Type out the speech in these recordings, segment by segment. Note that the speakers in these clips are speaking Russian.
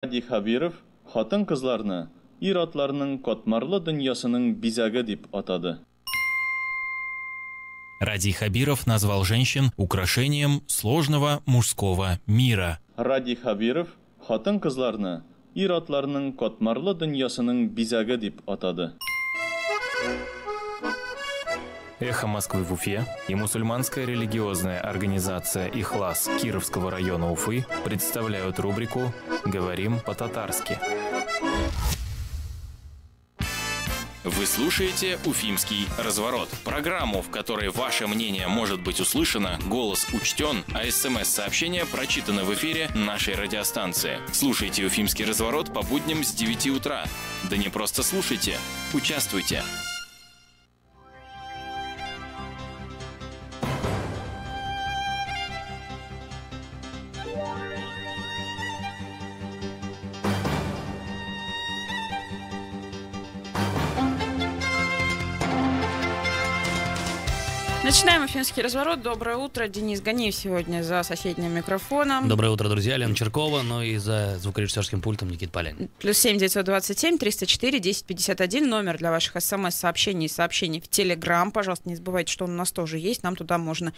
Ради Хабиров хатын-кызларны ир-атларның катмарлы дөньясының бизәге дип атады. Ради Хабиров назвал женщин украшением сложного мужского мира. Ради Хабиров хатын-кызларны ир-атларның катмарлы дөньясының бизәге дип атады. Эхо Москвы в Уфе и мусульманская религиозная организация «Ихлас» Кировского района Уфы представляют рубрику «Говорим по-татарски». Вы слушаете «Уфимский разворот» – программу, в которой ваше мнение может быть услышано, голос учтен, а СМС-сообщения прочитаны в эфире нашей радиостанции. Слушайте «Уфимский разворот» по будням с 9 утра. Да не просто слушайте, участвуйте. Начинаем уфимский разворот. Доброе утро. Денис Ганиев сегодня за соседним микрофоном. Доброе утро, друзья. Лена Черкова, ну и за звукорежиссерским пультом Никита Полянин. +7 927 304 1051. Номер для ваших смс-сообщений и сообщений в Телеграм. Пожалуйста, не забывайте, что он у нас тоже есть. Нам туда можно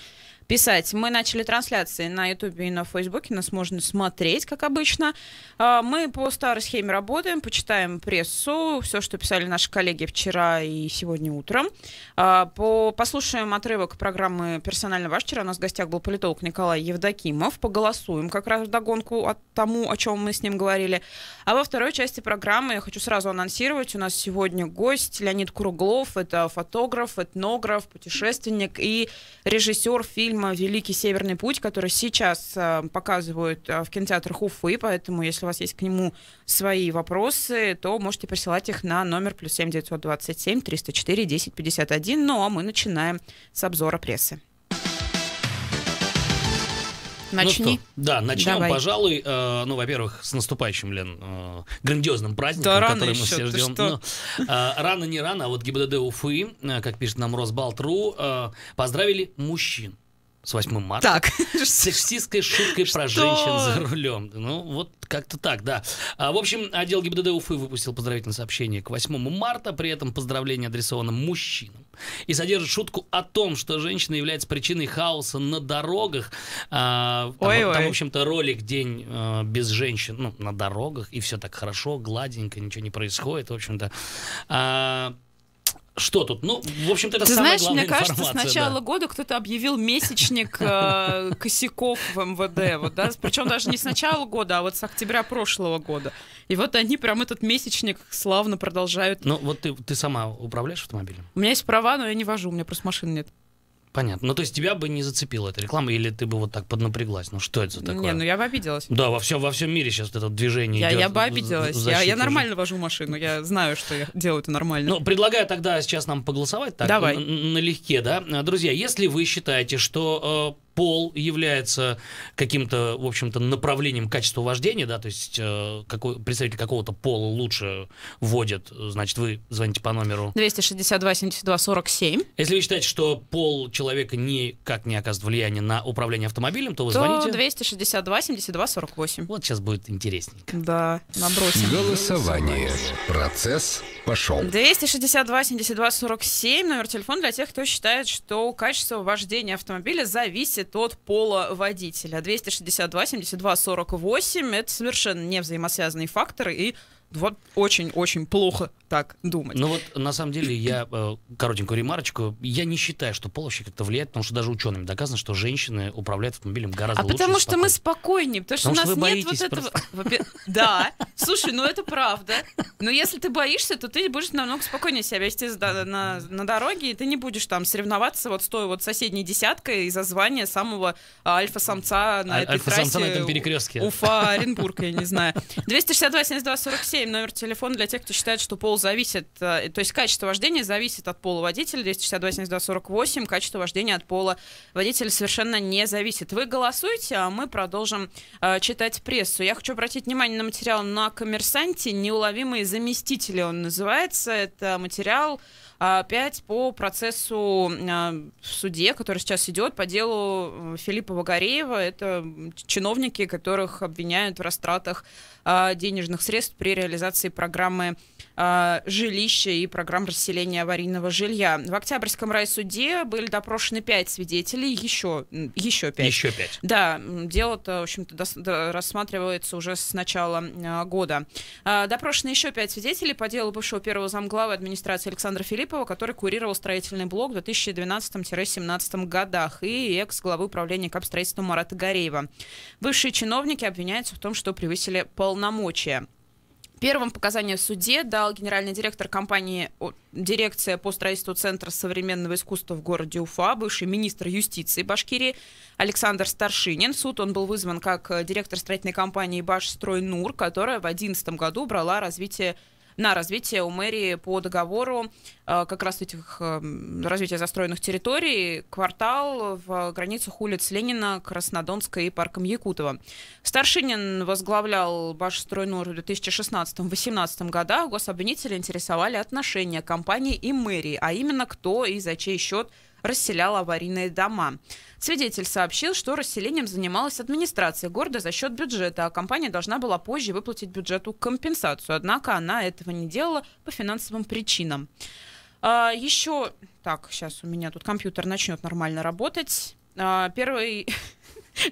писать. Мы начали трансляции на Ютубе и на Фейсбуке. Нас можно смотреть, как обычно. Мы по старой схеме работаем, почитаем прессу, все, что писали наши коллеги вчера и сегодня утром. Послушаем отрывок программы «Персонально ваш». Вчера у нас в гостях был политолог Николай Евдокимов. Поголосуем как раз вдогонку от тому, о чем мы с ним говорили. А во второй части программы я хочу сразу анонсировать. У нас сегодня гость Леонид Круглов. Это фотограф, этнограф, путешественник и режиссер фильма «Великий Северный путь», который сейчас показывают в кинотеатрах Уфы. Поэтому, если у вас есть к нему свои вопросы, то можете присылать их на номер +7 927 304 1051. Ну а мы начинаем с обзора прессы. Начни. Ну что, да, начнем, Давай. пожалуй. Во-первых, с наступающим, Лен, грандиозным праздником, да, который мы еще, все ждем. Рано не рано, а вот ГИБДД Уфы, как пишет нам Росбалт.ру, поздравили мужчин с 8 марта. Так. С сексистской шуткой про женщин за рулем. Ну, вот как-то так, да. В общем, отдел ГИБДД Уфы выпустил поздравительное сообщение к 8 марта, при этом поздравление адресовано мужчинам. И содержит шутку о том, что женщина является причиной хаоса на дорогах. Там, в общем-то, ролик «День без женщин», на дорогах, и все так хорошо, гладенько, ничего не происходит, в общем-то. Что тут? Ну, в общем-то, это самая главная информация. Мне кажется, с начала года кто-то объявил месячник косяков в МВД. Вот, да? Причем даже не с начала года, а вот с октября прошлого года. И вот они прям этот месячник славно продолжают. Ну, вот ты сама управляешь автомобилем? У меня есть права, но я не вожу, у меня просто машины нет. Понятно. Ну, то есть тебя бы не зацепила эта реклама, или ты бы вот так поднапряглась? Ну, что это за такое? Не, ну я бы обиделась. Да, во всем мире сейчас это движение идет. Я бы обиделась. Я нормально вожу машину, я знаю, что я делаю это нормально. Ну, предлагаю тогда сейчас нам поголосовать так, давай. Налегке, да? Друзья, если вы считаете, что пол является каким-то, в общем-то, направлением качества вождения, да, то есть представитель какого-то пола лучше водит, значит, вы звоните по номеру 262 72 47. Если вы считаете, что пол человека никак не оказывает влияния на управление автомобилем, то вы звоните 262 72 48. Вот сейчас будет интересненько. Да, набросим. Голосование. Процесс пошел. 262 72 47, номер телефона для тех, кто считает, что качество вождения автомобиля зависит от пола водителя. 262 72 48 — это совершенно не взаимосвязанные факторы, и вот очень-очень плохо так думать. Ну вот, на самом деле, я, коротенькую ремарочку, я не считаю, что пол вообще как-то влияет, потому что даже учеными доказано, что женщины управляют автомобилем гораздо лучше. Потому что мы спокойнее, потому что у нас нет вот этого... Да, слушай, ну это правда. Но если ты боишься, то ты будешь намного спокойнее себя вести на дороге, и ты не будешь там соревноваться вот с той вот соседней десяткой из-за звания самого альфа-самца на этой трассе. Альфа-самца на этом перекрестке. Уфа-Оренбург, я не знаю. 262 72 47, номер телефона для тех, кто считает, что пол зависит, то есть качество вождения зависит от пола водителя. 262 72 48, качество вождения от пола водителя совершенно не зависит. Вы голосуете, а мы продолжим читать прессу. Я хочу обратить внимание на материал на «Коммерсанте». «Неуловимые заместители» он называется. Это материал Опять по процессу в суде, который сейчас идет по делу Филиппова-Гареева. Это чиновники, которых обвиняют в растратах денежных средств при реализации программы жилища и программ расселения аварийного жилья. В Октябрьском райсуде были допрошены 5 свидетелей, еще 5. Еще 5. Да, дело-то, в общем-то, рассматривается уже с начала года. Допрошены еще 5 свидетелей по делу бывшего первого замглавы администрации Александра Филиппова, который курировал строительный блок в 2012-2017 годах, и экс-главы управления капстроительства Марата Гареева. Бывшие чиновники обвиняются в том, что превысили полномочия. Первым показания в суде дал генеральный директор компании «Дирекция по строительству Центра современного искусства в городе Уфа», бывший министр юстиции Башкирии Александр Старшинин. В суд он был вызван как директор строительной компании «Башстройнур», которая в 2011 году брала на развитие у мэрии по договору как раз этих развития застроенных территорий квартал в границах улиц Ленина, Краснодонска и парком Якутова. Старшинин возглавлял Башстройнур в 2016-2018 годах. Гособвинители интересовали отношения компании и мэрии, а именно кто и за чей счет расселял аварийные дома. Свидетель сообщил, что расселением занималась администрация города за счет бюджета, а компания должна была позже выплатить бюджету компенсацию. Однако она этого не делала по финансовым причинам. Еще... Так, сейчас у меня тут компьютер начнет нормально работать. Первый...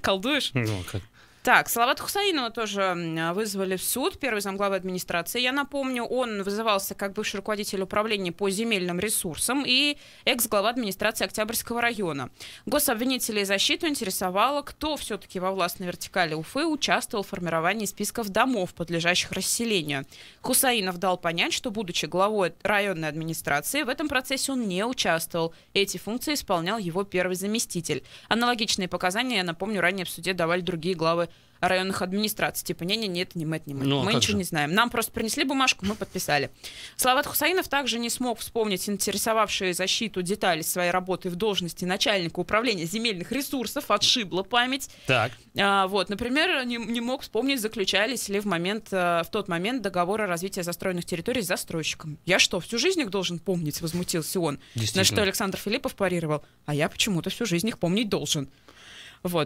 Колдуешь? Ну, как? Так, Салавата Хусаинова тоже вызвали в суд, первый замглавы администрации. Я напомню, он вызывался как бывший руководитель управления по земельным ресурсам и экс-глава администрации Октябрьского района. Гособвинителей и защиту интересовало, кто все-таки во властной вертикали Уфы участвовал в формировании списков домов, подлежащих расселению. Хусаинов дал понять, что, будучи главой районной администрации, в этом процессе он не участвовал. Эти функции исполнял его первый заместитель. Аналогичные показания, я напомню, ранее в суде давали другие главы районных администраций. Типа, не, это не мы, мы ничего не знаем. Нам просто принесли бумажку, мы подписали. Салават Хусаинов также не смог вспомнить интересовавшие защиту детали своей работы в должности начальника управления земельных ресурсов, отшибла память. Так. Например, не мог вспомнить, заключались ли в тот момент договоры о развитии застроенных территорий с застройщиком. Я что, всю жизнь их должен помнить? Возмутился он. На что Александр Филиппов парировал: а я почему-то всю жизнь их помнить должен.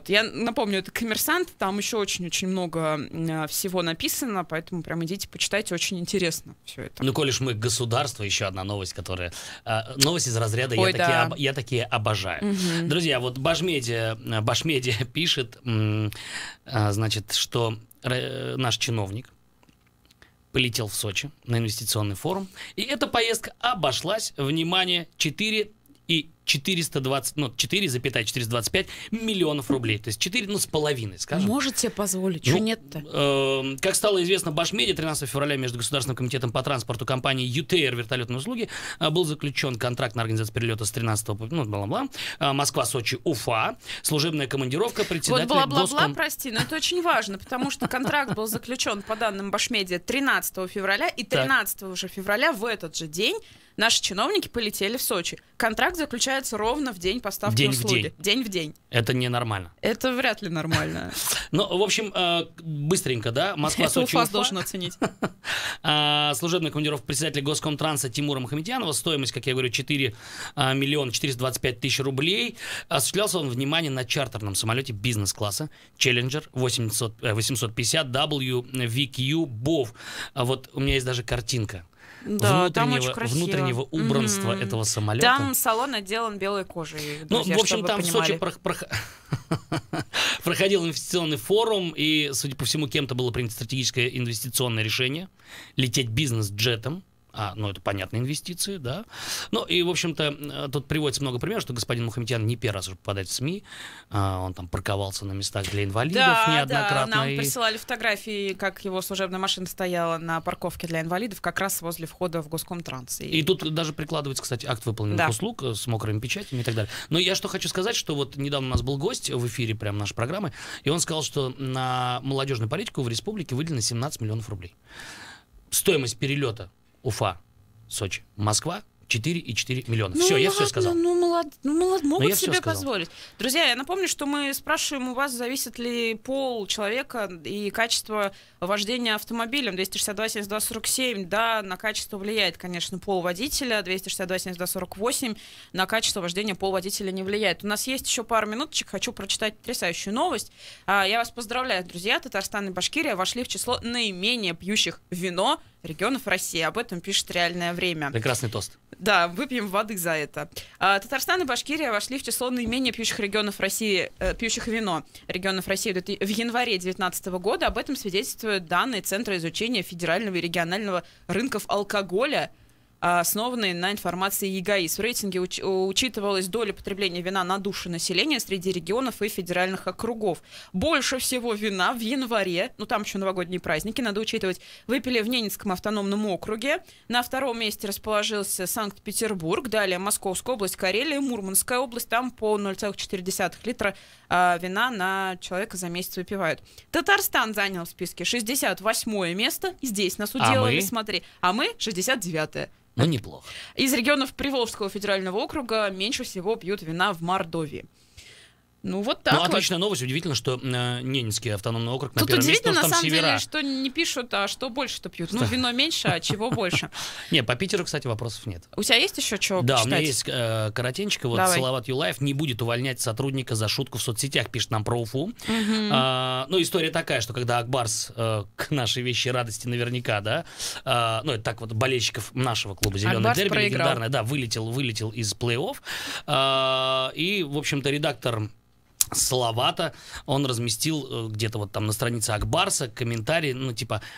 Я напомню, это «Коммерсант», там еще очень-очень много всего написано, поэтому прям идите, почитайте, очень интересно все это. Ну, коли ж мы государство, еще одна новость, которая... новость из разряда «я такие обожаю». Угу. Друзья, вот Башмедиа пишет, значит, что наш чиновник полетел в Сочи на инвестиционный форум, и эта поездка обошлась, внимание, 4,425 миллионов рублей. То есть 4,5, скажем. Можете позволить, что нет-то? Как стало известно, Башмедиа 13 февраля между Государственным комитетом по транспорту компании ЮТР вертолетные услуги был заключен контракт на организацию перелета с 13-го, бла-бла-бла, Москва-Сочи, Уфа, служебная командировка председателя бла-бла-бла, прости, но это очень важно, потому что контракт был заключен по данным Башмедиа 13 февраля, и 13 уже февраля в этот же день наши чиновники полетели в Сочи. Контракт заключается ровно в день поставки услуги. День в день. Это ненормально. Это вряд ли нормально. Ну, в общем, быстренько, да? Москва-Сочи, Уфа должен оценить. Служебная командировка председателя Госкомтранса Тимура Мухаметьянова. Стоимость, как я говорю, 4 миллиона 425 тысяч рублей. Осуществлялся он, внимание, на чартерном самолете бизнес-класса Challenger 850 WVQ BOV. Вот у меня есть даже картинка. Да, там очень красиво. Внутреннего убранства этого самолета. Там салон отделан белой кожей. Друзья, в общем, там в Сочи проходил инвестиционный форум, и, судя по всему, кем-то было принято стратегическое инвестиционное решение лететь бизнес-джетом. Это понятные инвестиции, да. Ну, и, в общем-то, тут приводится много примеров, что господин Мухаметьян не первый раз уже попадает в СМИ. Он там парковался на местах для инвалидов неоднократно. Да, нам присылали фотографии, как его служебная машина стояла на парковке для инвалидов, как раз возле входа в Госкомтранс. И тут даже прикладывается, кстати, акт выполненных услуг с мокрыми печатями и так далее. Но я что хочу сказать, что вот недавно у нас был гость в эфире прям нашей программы, и он сказал, что на молодежную политику в республике выделено 17 миллионов рублей. Стоимость перелета Уфа, Сочи, Москва 4,4 миллиона. Все, я все сказал. Могут себе позволить. Друзья, я напомню, что мы спрашиваем у вас, зависит ли пол человека и качество вождения автомобилем. 262-72-47, да, на качество влияет, конечно, пол водителя. 262-72-48, на качество вождения пол водителя не влияет. У нас есть еще пару минуточек, хочу прочитать потрясающую новость. Я вас поздравляю, друзья. Татарстан и Башкирия вошли в число наименее пьющих вино регионов России. Об этом пишет «Реальное время». Прекрасный тост. Да, выпьем воды за это. Татарстан и Башкирия вошли в число наименее пьющих регионов России, пьющих вино регионов России в январе 2019 года. Об этом свидетельствуют данные Центра изучения федерального и регионального рынков алкоголя, основанные на информации ЕГАИС. В рейтинге учитывалась доля потребления вина на душу населения среди регионов и федеральных округов. Больше всего вина в январе, там еще новогодние праздники, надо учитывать, выпили в Ненецком автономном округе. На втором месте расположился Санкт-Петербург, далее Московская область, Карелия, Мурманская область. Там по 0,4 литра вина на человека за месяц выпивают. Татарстан занял в списке 68-е место. Здесь нас уделали, смотри. А мы 69-е. Ну, неплохо. Из регионов Приволжского федерального округа меньше всего пьют вина в Мордовии. Вот так. Отличная новость. Удивительно, что Ненецкий автономный округ на первом месте. Тут удивительно, на самом севера. деле, что не пишут, а что больше-то пьют. Вино меньше, а чего больше. Не, по Питеру, кстати, вопросов нет. У тебя есть еще чего почитать? Да, у меня есть коротенько. Салават Юлаев не будет увольнять сотрудника за шутку в соцсетях, пишет нам про Уфу. История такая, что когда Акбарс, к нашей вещи радости наверняка, да, это так вот, болельщиков нашего клуба «Зеленый дерби», легендарный, да, вылетел из плей-офф. И, в общем-то, редактор Салавата, он разместил где-то там на странице Акбарса комментарий,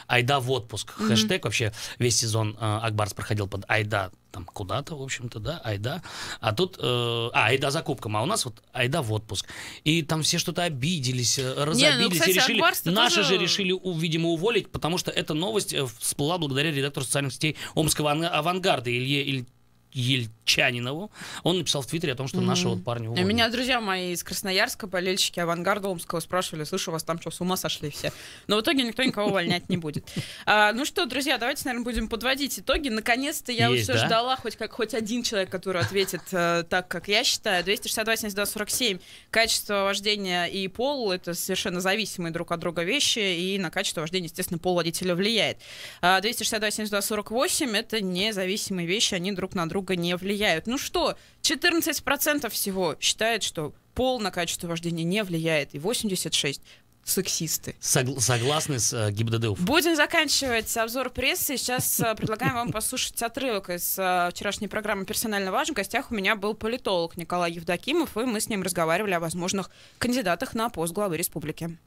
«Айда в отпуск». Хэштег, вообще весь сезон Акбарс проходил под «Айда» там куда-то, в общем-то, да, «Айда». А тут, «Айда за кубком», а у нас «Айда в отпуск». И там все что-то обиделись, разобиделись, кстати, и решили, наши тоже... же решили, видимо, уволить, потому что эта новость всплыла благодаря редактору социальных сетей Омского авангарда Илье Ельчанинову. Он написал в Твиттере о том, что нашего парня уволили. Меня друзья мои из Красноярска, болельщики авангарда Омского, спрашивали: слышу, у вас там что, с ума сошли все? Но в итоге никто никого увольнять не будет. Друзья, давайте, наверное, будем подводить итоги. Наконец-то я все ждала хоть один человек, который ответит так, как я считаю. 262-72-47. Качество вождения и пол — это совершенно зависимые друг от друга вещи, и на качество вождения, естественно, пол водителя влияет. 262-72-48 — это независимые вещи, они друг на друга не влияют. 14% всего считает, что пол на качество вождения не влияет, и 86% сексисты. Согласны с ГИБДД Уфы. Будем заканчивать обзор прессы. Сейчас предлагаем вам послушать отрывок из вчерашней программы «Персонально важен». В гостях у меня был политолог Николай Евдокимов, и мы с ним разговаривали о возможных кандидатах на пост главы республики.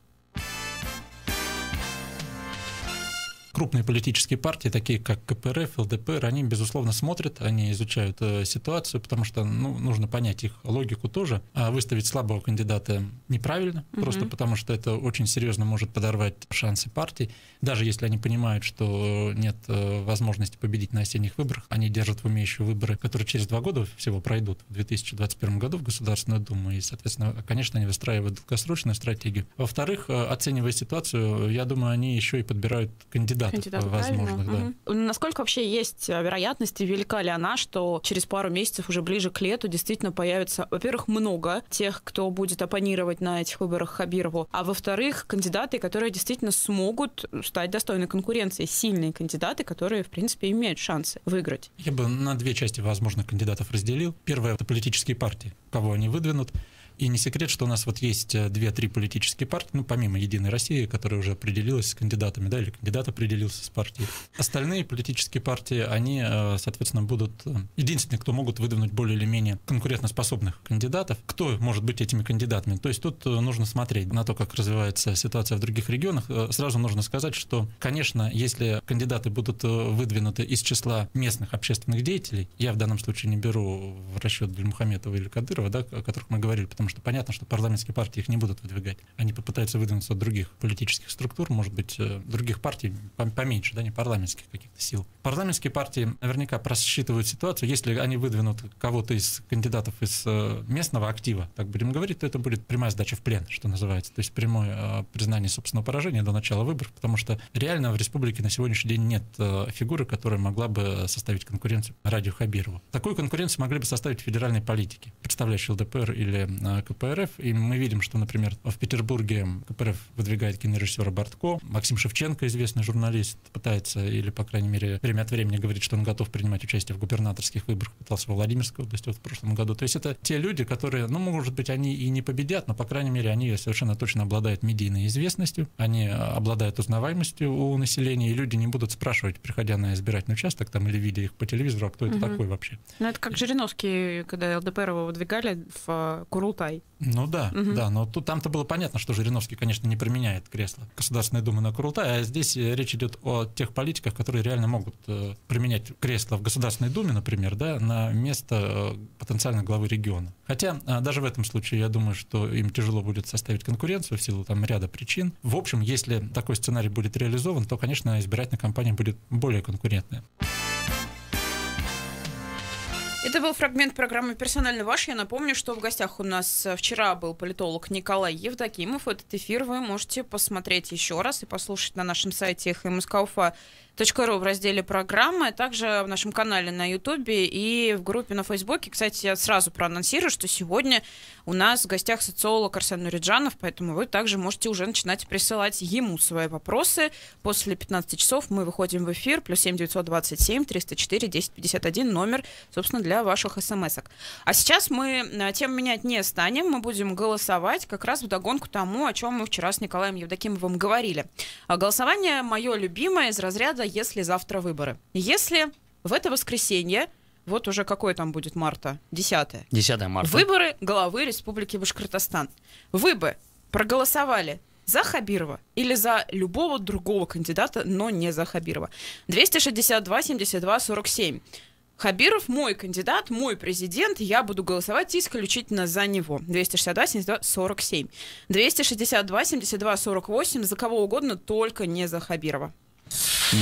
Крупные политические партии, такие как КПРФ, ЛДПР, они, безусловно, смотрят, они изучают ситуацию, потому что нужно понять их логику тоже. А выставить слабого кандидата неправильно, просто потому что это очень серьезно может подорвать шансы партий. Даже если они понимают, что нет возможности победить на осенних выборах, они держат в уме еще выборы, которые через 2 года всего пройдут в 2021 году в Государственную Думу. И, соответственно, конечно, они выстраивают долгосрочную стратегию. Во-вторых, оценивая ситуацию, я думаю, они еще и подбирают кандидатов возможных. Да. Насколько вообще есть вероятность, и велика ли она, что через пару месяцев, уже ближе к лету, действительно появится, во-первых, много тех, кто будет оппонировать на этих выборах Хабирову, а во-вторых, кандидаты, которые действительно смогут стать достойной конкуренцией, сильные кандидаты, которые, в принципе, имеют шансы выиграть? Я бы на 2 части возможных кандидатов разделил. Первое — это политические партии, кого они выдвинут. И не секрет, что у нас есть 2-3 политические партии, помимо «Единой России», которая уже определилась с кандидатами, или кандидат определился с партией. Остальные политические партии, они, соответственно, будут единственные, кто могут выдвинуть более или менее конкурентоспособных кандидатов. Кто может быть этими кандидатами? То есть тут нужно смотреть на то, как развивается ситуация в других регионах. Сразу нужно сказать, что, конечно, если кандидаты будут выдвинуты из числа местных общественных деятелей, я в данном случае не беру в расчет Дильмухаметова или Кадырова, о которых мы говорили, потому потому что понятно, что парламентские партии их не будут выдвигать. Они попытаются выдвинуться от других политических структур, может быть, других партий поменьше, да, не парламентских каких-то сил. Парламентские партии наверняка просчитывают ситуацию. Если они выдвинут кого-то из кандидатов из местного актива, так будем говорить, то это будет прямая сдача в плен, что называется. То есть прямое признание собственного поражения до начала выборов, потому что реально в республике на сегодняшний день нет фигуры, которая могла бы составить конкуренцию Радию Хабирову. Такую конкуренцию могли бы составить федеральные политики, представляющие ЛДПР или КПРФ. И мы видим, что, например, в Петербурге КПРФ выдвигает кинорежиссера Бортко. Максим Шевченко, известный журналист, пытается, или, по крайней мере, время от времени говорит, что он готов принимать участие в губернаторских выборах. Пытался во Владимирской области в прошлом году. То есть это те люди, которые, ну, может быть, они и не победят, но, по крайней мере, они совершенно точно обладают медийной известностью, они обладают узнаваемостью у населения, и люди не будут спрашивать, приходя на избирательный участок там, или видя их по телевизору, а кто это такой вообще. Ну, это как Жириновский, когда ЛДПР его выдвигали в Курултай. Ну да, да, но там-то было понятно, что Жириновский, конечно, не променяет кресло Государственной Думы на Курултай, а здесь речь идет о тех политиках, которые реально могут применять кресло в Государственной Думе, например, да, на место потенциально главы региона. Хотя даже в этом случае я думаю, что им тяжело будет составить конкуренцию в силу там ряда причин. В общем, если такой сценарий будет реализован, то, конечно, избирательная кампания будет более конкурентная. Это был фрагмент программы «Персонально ваш». Я напомню, что в гостях у нас вчера был политолог Николай Евдокимов. Этот эфир вы можете посмотреть еще раз и послушать на нашем сайте hmsk.ufa.ru в разделе «Программы», а также в нашем канале на Ютубе и в группе на Фейсбуке. Кстати, я сразу проанонсирую, что сегодня у нас в гостях социолог Арсен Нуриджанов, поэтому вы также можете уже начинать присылать ему свои вопросы. После 15 часов мы выходим в эфир. +7 927 304 1051, номер, собственно, для ваших смс-ок. А сейчас мы тему менять не станем, мы будем голосовать как раз вдогонку тому, о чем мы вчера с Николаем Евдокимовым говорили. А голосование мое любимое из разряда «если завтра выборы». Если в это воскресенье, вот уже какое там будет марта? 10 марта. Выборы главы Республики Башкортостан. Вы бы проголосовали за Хабирова или за любого другого кандидата, но не за Хабирова? 262 72 47. Хабиров мой кандидат, мой президент, я буду голосовать исключительно за него. 262 72 47. 262 72 48, за кого угодно, только не за Хабирова.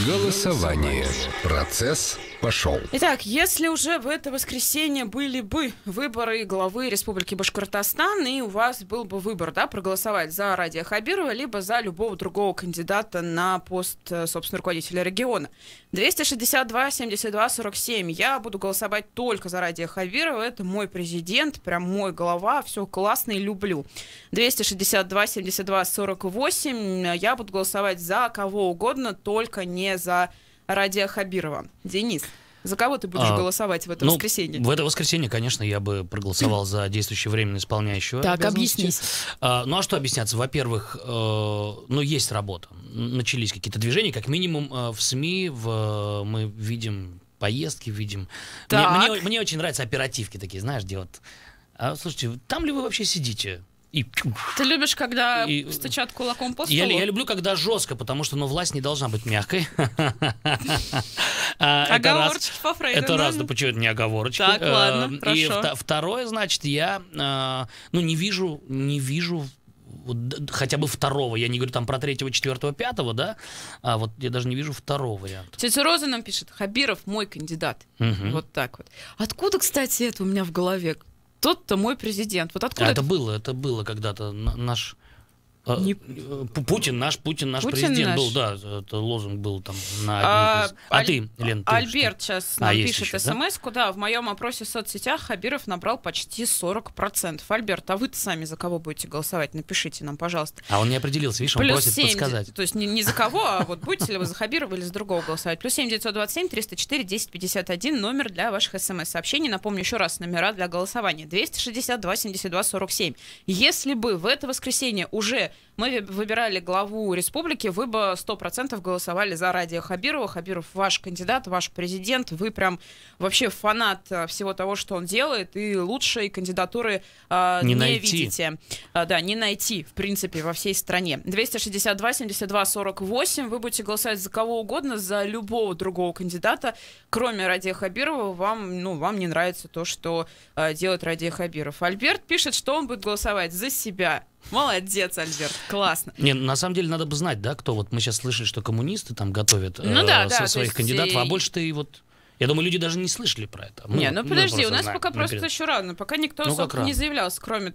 Голосование. Процесс пошел. Итак, если уже в это воскресенье были бы выборы главы Республики Башкортостан, и у вас был бы выбор, да, проголосовать за Радия Хабирова, либо за любого другого кандидата на пост, собственно, руководителя региона. 262 72 47. Я буду голосовать только за Радия Хабирова. Это мой президент, прям мой глава. Все классно и люблю. 262 72 48. Я буду голосовать за кого угодно, только не за Радия Хабирова. Денис, за кого ты будешь голосовать в это воскресенье? В это воскресенье, конечно, я бы проголосовал за действующего временно исполняющего. Так, объяснись. Ну а что объясняться? Во-первых, есть работа. Начались какие-то движения, как минимум в СМИ, мы видим поездки, видим. Мне очень нравятся оперативки такие, знаешь, где вот... Слушайте, там ли вы вообще сидите? Ты любишь, когда стучат кулаком по столу? Я люблю, когда жестко, потому что власть не должна быть мягкой. Оговорочки по Фрейду. Это раз, да почему это не оговорочки? Так, ладно, хорошо. И второе, значит, я не вижу хотя бы второго, я не говорю там про 3-го, 4-го, 5-го, да, а вот я даже не вижу второго варианта. Тетя Роза нам пишет: Хабиров мой кандидат. Вот так вот. Откуда, кстати, это у меня в голове? Тот-то мой президент. Вот откуда это было когда-то наш... Путин наш президент был, да, это лозунг был там на одних из... ты, Лен, ты Альберт сейчас нам пишет смс-ку, да, в моем опросе в соцсетях Хабиров набрал почти 40%. Альберт, а вы-то сами за кого будете голосовать? Напишите нам, пожалуйста. А он не определился, видишь, он просит подсказать. То есть не за кого, а вот будете ли вы за Хабирова или за другого голосовать. +7 927 304 1051, номер для ваших смс-сообщений. Напомню еще раз, номера для голосования. 262 72 47. Если бы в это воскресенье уже мы выбирали главу республики, вы бы 100% голосовали за Радия Хабирова. Хабиров ваш кандидат, ваш президент, вы прям вообще фанат всего того, что он делает, и лучшей кандидатуры не видите. Да, не найти, в принципе, во всей стране. 262-72-48, вы будете голосовать за кого угодно, за любого другого кандидата, кроме Радия Хабирова, вам не нравится то, что делает Радия Хабиров. Альберт пишет, что он будет голосовать за себя. Молодец, Альберт, классно. Не, на самом деле надо бы знать, да, кто вот мы сейчас слышали, что коммунисты там готовят своих кандидатов, а больше-то и вот... Я думаю, люди даже не слышали про это. Подожди, у нас пока просто еще рано. Пока никто, собственно, не заявлялся, кроме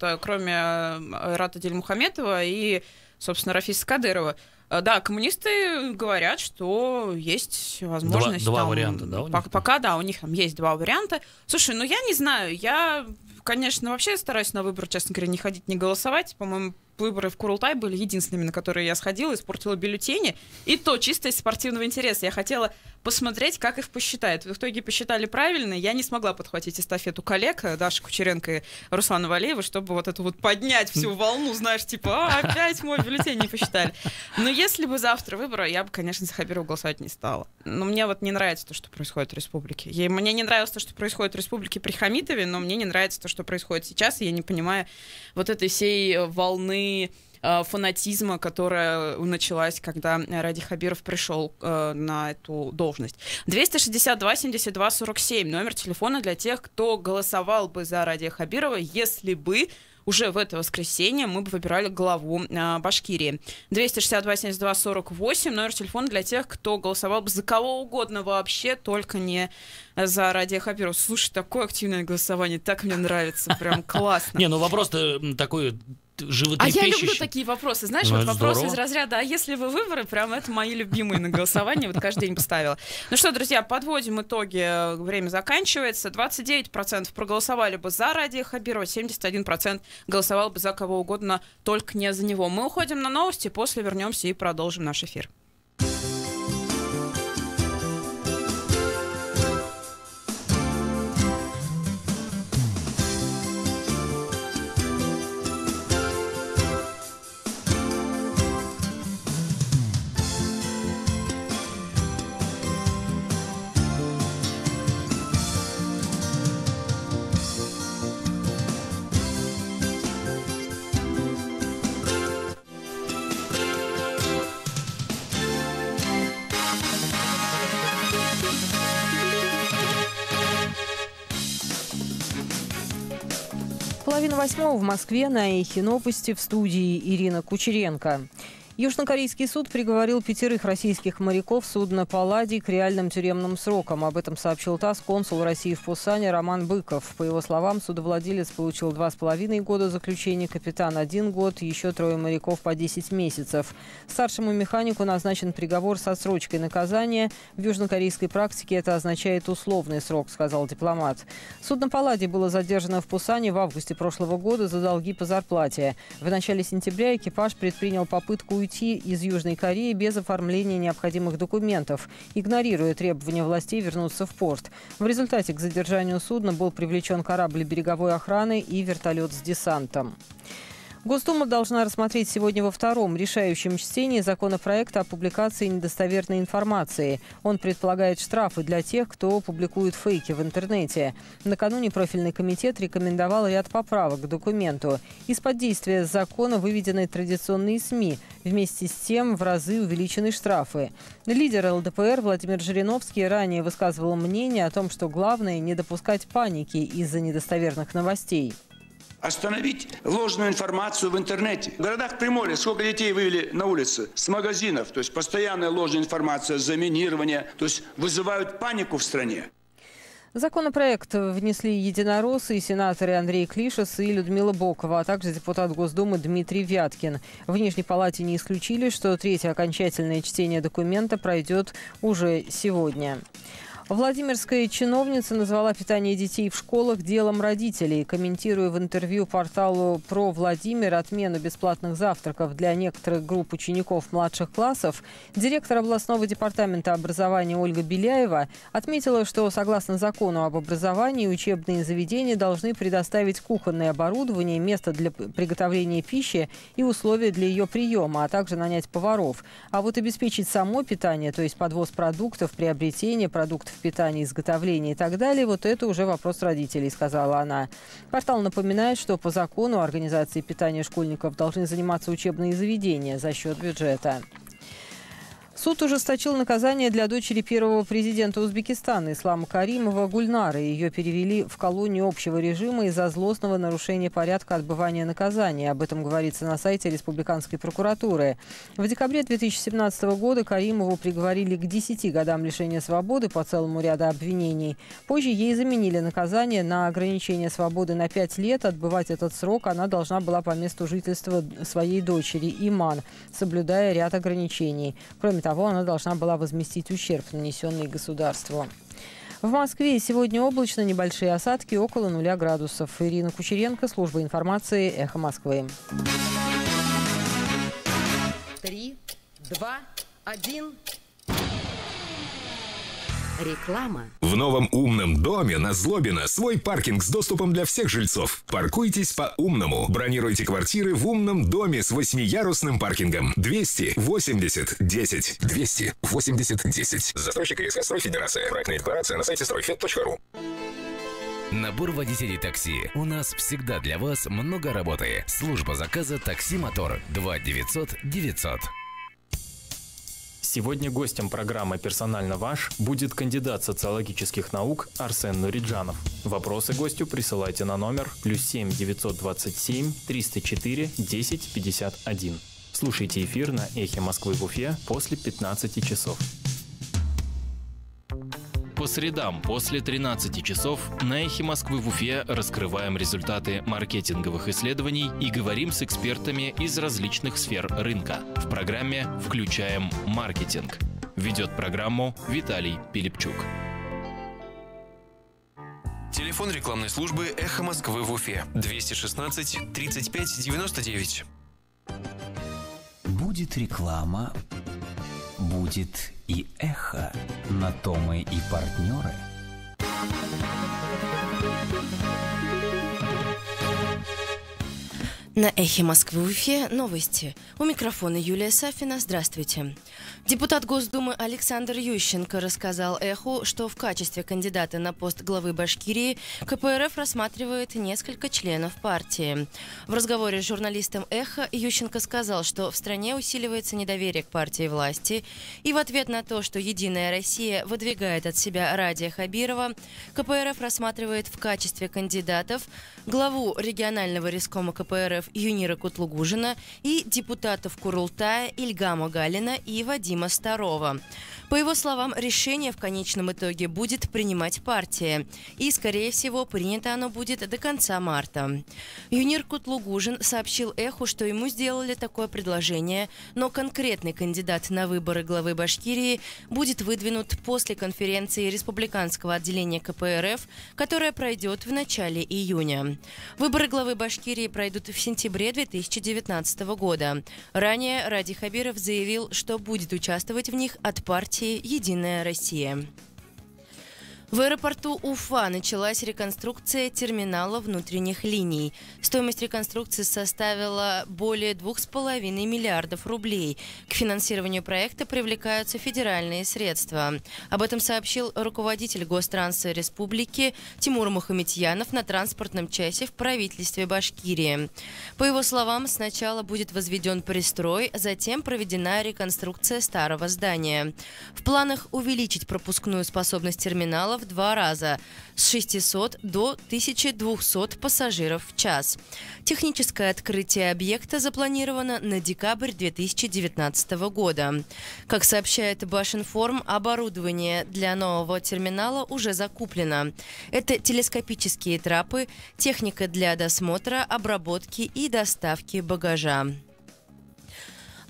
Рата Дильмухаметова и, собственно, Рафиса Кадырова. Да, коммунисты говорят, что есть возможность... Два варианта, да, у них? Пока, да, у них там есть два варианта. Слушай, я не знаю, я, конечно, вообще стараюсь на выборы, честно говоря, не ходить, не голосовать. По-моему, выборы в Курултай были единственными, на которые я сходила, испортила бюллетени. И то чисто из спортивного интереса. Я хотела посмотреть, как их посчитают. В итоге посчитали правильно. Я не смогла подхватить эстафету коллег Даши Кучеренко и Руслана Валеева, чтобы вот эту вот поднять всю волну, знаешь, типа, опять мой бюллетень не посчитали. Но если бы завтра выборы, я бы, конечно, за Хабирова голосовать не стала. Но мне вот не нравится то, что происходит в республике. Мне не нравилось то, что происходит в республике при Хамитове, но мне не нравится то, что происходит сейчас, и я не понимаю вот этой всей волны фанатизма, которая началась, когда Ради Хабиров пришел на эту должность. 262-72-47, номер телефона для тех, кто голосовал бы за Радия Хабирова, если бы уже в это воскресенье мы бы выбирали главу Башкирии. 262-72-48, номер телефона для тех, кто голосовал бы за кого угодно вообще, только не за Радия Хабирова. Слушай, такое активное голосование, так мне нравится, прям классно. Не, вопрос-то такой... животрепещущий. А я люблю такие вопросы. Знаешь, вопросы из разряда, а если вы выборы, прям это мои любимые на голосование, вот каждый день поставила. Ну что, друзья, подводим итоги, время заканчивается. 29% проголосовали бы за Радия Хабирова, 71% голосовал бы за кого угодно, только не за него. Мы уходим на новости, после вернемся и продолжим наш эфир. Половина восьмого в Москве, на Эхе новости, в студии Ирина Кучеренко. Южнокорейский суд приговорил 5 российских моряков судна «Палладий» к реальным тюремным срокам. Об этом сообщил ТАСС консул России в Пусане Роман Быков. По его словам, судовладелец получил 2,5 года заключения, капитан 1 год, еще 3 моряков по 10 месяцев. Старшему механику назначен приговор с отсрочкой наказания. В южнокорейской практике это означает условный срок, сказал дипломат. Судно «Палладий» было задержано в Пусане в августе прошлого года за долги по зарплате. В начале сентября экипаж предпринял попытку уйти из Южной Кореи без оформления необходимых документов, игнорируя требования властей вернуться в порт. В результате к задержанию судна был привлечен корабль береговой охраны и вертолет с десантом. Госдума должна рассмотреть сегодня во втором решающем чтении законопроект о публикации недостоверной информации. Он предполагает штрафы для тех, кто публикует фейки в интернете. Накануне профильный комитет рекомендовал ряд поправок к документу. Из-под действия закона выведены традиционные СМИ. Вместе с тем в разы увеличены штрафы. Лидер ЛДПР Владимир Жириновский ранее высказывал мнение о том, что главное не допускать паники из-за недостоверных новостей. Остановить ложную информацию в интернете. В городах Приморья сколько детей вывели на улицы с магазинов, то есть постоянная ложная информация, заминирование, то есть вызывают панику в стране. Законопроект внесли единороссы и сенаторы Андрей Клишес и Людмила Бокова, а также депутат Госдумы Дмитрий Вяткин. В Нижней палате не исключили, что третье окончательное чтение документа пройдет уже сегодня. Владимирская чиновница назвала питание детей в школах делом родителей. Комментируя в интервью порталу «Про Владимир» отмену бесплатных завтраков для некоторых групп учеников младших классов, директор областного департамента образования Ольга Беляева отметила, что согласно закону об образовании учебные заведения должны предоставить кухонное оборудование, место для приготовления пищи и условия для ее приема, а также нанять поваров. А вот обеспечить само питание, то есть подвоз продуктов, приобретение продуктов питания, изготовления и так далее, вот это уже вопрос родителей, сказала она. Портал напоминает, что по закону организацией питания школьников должны заниматься учебные заведения за счет бюджета. Суд ужесточил наказание для дочери первого президента Узбекистана Ислама Каримова Гульнары. Ее перевели в колонию общего режима из-за злостного нарушения порядка отбывания наказания. Об этом говорится на сайте Республиканской прокуратуры. В декабре 2017 года Каримову приговорили к 10 годам лишения свободы по целому ряду обвинений. Позже ей заменили наказание на ограничение свободы на 5 лет. Отбывать этот срок она должна была по месту жительства своей дочери Иман, соблюдая ряд ограничений. Кроме того, она должна была возместить ущерб, нанесенный государству. В Москве сегодня облачно, небольшие осадки, около 0 градусов. Ирина Кучеренко, служба информации «Эхо Москвы». 3, 2, 1. Реклама. В новом умном доме на Злобина свой паркинг с доступом для всех жильцов. Паркуйтесь по-умному. Бронируйте квартиры в умном доме с 8-ярусным паркингом. 280-10. 280-10. Застройщик ИСК «Стройфедерация». Проектная декларация на сайте стройфед.ру. Набор водителей такси. У нас всегда для вас много работы. Служба заказа «Такси Мотор». 2 900 900. Сегодня гостем программы «Персонально ваш» будет кандидат социологических наук Арсен Нуриджанов. Вопросы гостю присылайте на номер +7 927 304 10 51. Слушайте эфир на Эхе Москвы в Уфе после 15 часов. По средам после 13 часов на Эхе Москвы в Уфе раскрываем результаты маркетинговых исследований и говорим с экспертами из различных сфер рынка. В программе «Включаем маркетинг». Ведет программу Виталий Пилипчук. Телефон рекламной службы «Эхо Москвы» в Уфе. 216 35 99. Будет реклама, будет и эхо. На то мы и партнеры. На Эхе Москвы в Уфе новости. У микрофона Юлия Сафина. Здравствуйте. Депутат Госдумы Александр Ющенко рассказал Эху, что в качестве кандидата на пост главы Башкирии КПРФ рассматривает несколько членов партии. В разговоре с журналистом Эхо Ющенко сказал, что в стране усиливается недоверие к партии власти, и в ответ на то, что «Единая Россия» выдвигает от себя Радия Хабирова, КПРФ рассматривает в качестве кандидатов главу регионального рискома КПРФ Юнира Кутлугужина и депутатов Курултая Ильгама Галина и Вадима Старова. По его словам, решение в конечном итоге будет принимать партия, и, скорее всего, принято оно будет до конца марта. Юнир Кутлугужин сообщил Эху, что ему сделали такое предложение, но конкретный кандидат на выборы главы Башкирии будет выдвинут после конференции республиканского отделения КПРФ, которая пройдет в начале июня. Выборы главы Башкирии пройдут в сентябре 2019 года. Ранее Ради Хабиров заявил, что будет участвовать в них от партии «Единая Россия». В аэропорту Уфа началась реконструкция терминала внутренних линий. Стоимость реконструкции составила более 2,5 миллиардов рублей. К финансированию проекта привлекаются федеральные средства. Об этом сообщил руководитель Гостранса Республики Тимур Мухаметьянов на транспортном часе в правительстве Башкирии. По его словам, сначала будет возведен пристрой, затем проведена реконструкция старого здания. В планах увеличить пропускную способность терминала в 2 раза – с 600 до 1200 пассажиров в час. Техническое открытие объекта запланировано на декабрь 2019 года. Как сообщает Башинформ, оборудование для нового терминала уже закуплено. Это телескопические трапы, техника для досмотра, обработки и доставки багажа.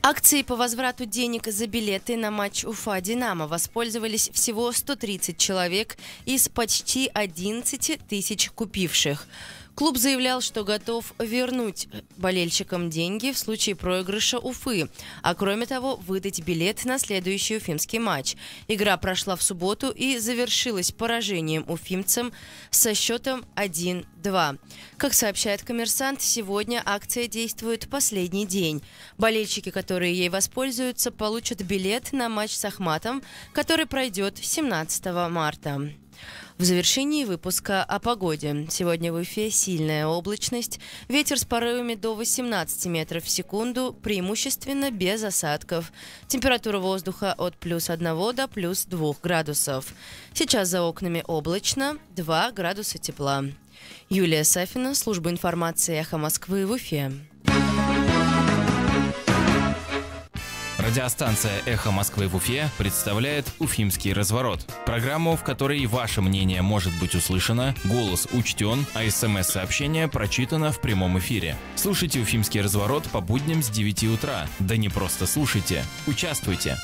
Акцией по возврату денег за билеты на матч Уфа-Динамо воспользовались всего 130 человек из почти 11 тысяч купивших. Клуб заявлял, что готов вернуть болельщикам деньги в случае проигрыша Уфы, а кроме того выдать билет на следующий уфимский матч. Игра прошла в субботу и завершилась поражением уфимцам со счетом 1-2. Как сообщает «Коммерсант», сегодня акция действует последний день. Болельщики, которые ей воспользуются, получат билет на матч с Ахматом, который пройдет 17 марта. В завершении выпуска о погоде. Сегодня в Уфе сильная облачность, ветер с порывами до 18 метров в секунду, преимущественно без осадков. Температура воздуха от +1 до +2 градусов. Сейчас за окнами облачно, 2 градуса тепла. Юлия Сафина, служба информации «Эхо Москвы» в Уфе. Радиостанция «Эхо Москвы» в Уфе представляет «Уфимский разворот». Программу, в которой ваше мнение может быть услышано, голос учтен, а СМС-сообщение прочитано в прямом эфире. Слушайте «Уфимский разворот» по будням с 9 утра. Да не просто слушайте, участвуйте.